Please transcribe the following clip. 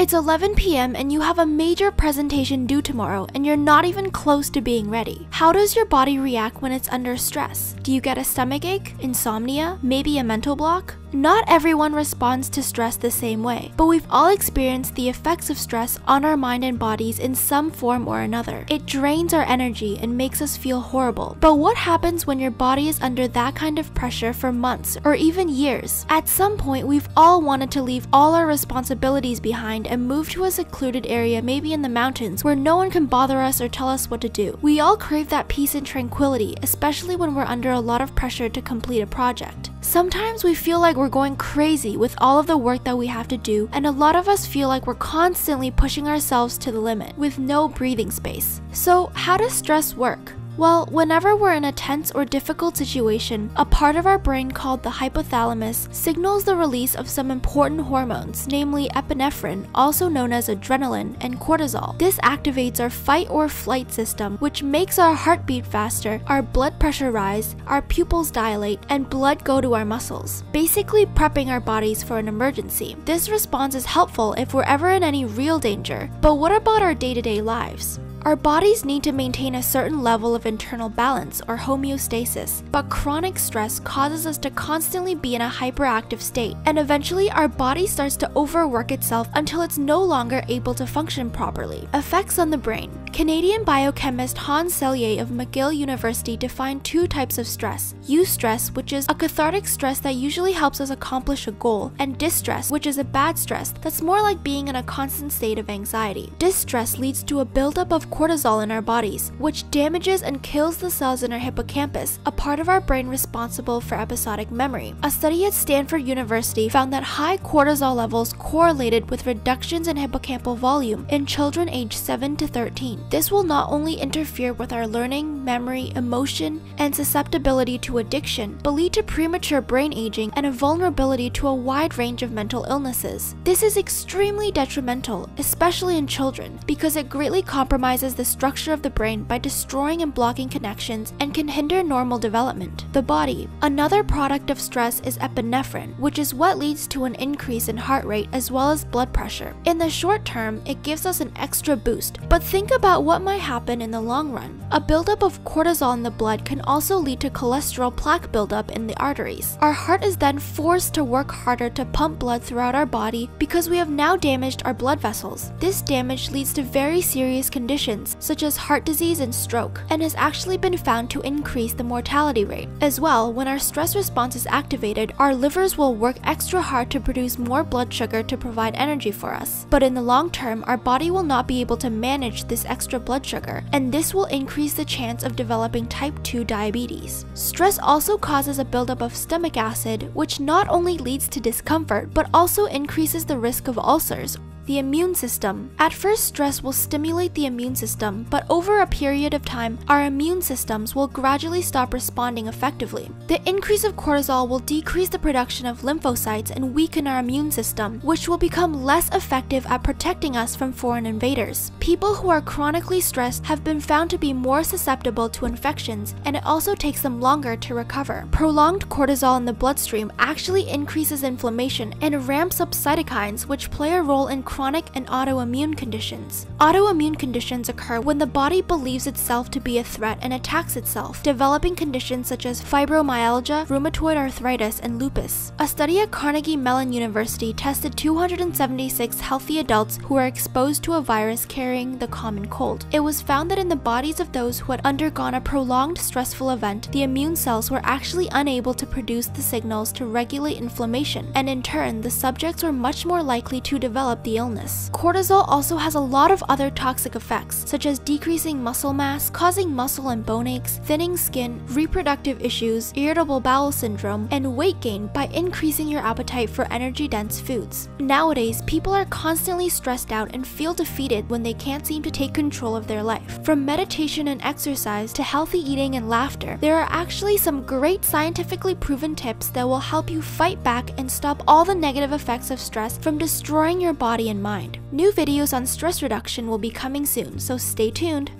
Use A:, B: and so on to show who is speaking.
A: It's 11 p.m. and you have a major presentation due tomorrow and you're not even close to being ready. How does your body react when it's under stress? Do you get a stomachache, insomnia, maybe a mental block? Not everyone responds to stress the same way, but we've all experienced the effects of stress on our mind and bodies in some form or another. It drains our energy and makes us feel horrible. But what happens when your body is under that kind of pressure for months or even years? At some point, we've all wanted to leave all our responsibilities behind and move to a secluded area, maybe in the mountains, where no one can bother us or tell us what to do. We all crave that peace and tranquility, especially when we're under a lot of pressure to complete a project. Sometimes we feel like we're going crazy with all of the work that we have to do, and a lot of us feel like we're constantly pushing ourselves to the limit with no breathing space. So, how does stress work? Well, whenever we're in a tense or difficult situation, a part of our brain called the hypothalamus signals the release of some important hormones, namely epinephrine, also known as adrenaline, and cortisol. This activates our fight or flight system, which makes our heart beat faster, our blood pressure rise, our pupils dilate, and blood go to our muscles, basically prepping our bodies for an emergency. This response is helpful if we're ever in any real danger, but what about our day-to-day lives? Our bodies need to maintain a certain level of internal balance or homeostasis, but chronic stress causes us to constantly be in a hyperactive state, and eventually our body starts to overwork itself until it's no longer able to function properly. Effects on the brain. Canadian biochemist Hans Selye of McGill University defined two types of stress: eustress, which is a cathartic stress that usually helps us accomplish a goal, and distress, which is a bad stress that's more like being in a constant state of anxiety. Distress leads to a buildup of cortisol in our bodies, which damages and kills the cells in our hippocampus, a part of our brain responsible for episodic memory. A study at Stanford University found that high cortisol levels correlated with reductions in hippocampal volume in children aged 7 to 13. This will not only interfere with our learning, memory, emotion, and susceptibility to addiction, but lead to premature brain aging and a vulnerability to a wide range of mental illnesses. This is extremely detrimental, especially in children, because it greatly compromises the structure of the brain by destroying and blocking connections and can hinder normal development. The body. Another product of stress is epinephrine, which is what leads to an increase in heart rate as well as blood pressure. In the short term, it gives us an extra boost, but think about what might happen in the long run. A buildup of cortisol in the blood can also lead to cholesterol plaque buildup in the arteries. Our heart is then forced to work harder to pump blood throughout our body because we have now damaged our blood vessels. This damage leads to very serious conditions such as heart disease and stroke, and has actually been found to increase the mortality rate. As well, when our stress response is activated, our livers will work extra hard to produce more blood sugar to provide energy for us. But in the long term, our body will not be able to manage this extra blood sugar, and this will increase the chance of developing type 2 diabetes. Stress also causes a buildup of stomach acid, which not only leads to discomfort, but also increases the risk of ulcers. The immune system. At first, stress will stimulate the immune system, but over a period of time, our immune systems will gradually stop responding effectively. The increase of cortisol will decrease the production of lymphocytes and weaken our immune system, which will become less effective at protecting us from foreign invaders. People who are chronically stressed have been found to be more susceptible to infections, and it also takes them longer to recover. Prolonged cortisol in the bloodstream actually increases inflammation and ramps up cytokines, which play a role in chronic and autoimmune conditions. Autoimmune conditions occur when the body believes itself to be a threat and attacks itself, developing conditions such as fibromyalgia, rheumatoid arthritis, and lupus. A study at Carnegie Mellon University tested 276 healthy adults who were exposed to a virus carrying the common cold. It was found that in the bodies of those who had undergone a prolonged stressful event, the immune cells were actually unable to produce the signals to regulate inflammation, and in turn, the subjects were much more likely to develop the illness. Cortisol also has a lot of other toxic effects, such as decreasing muscle mass, causing muscle and bone aches, thinning skin, reproductive issues, irritable bowel syndrome, and weight gain by increasing your appetite for energy-dense foods. Nowadays, people are constantly stressed out and feel defeated when they can't seem to take control of their life. From meditation and exercise to healthy eating and laughter, there are actually some great scientifically proven tips that will help you fight back and stop all the negative effects of stress from destroying your body and mind. New videos on stress reduction will be coming soon, so stay tuned.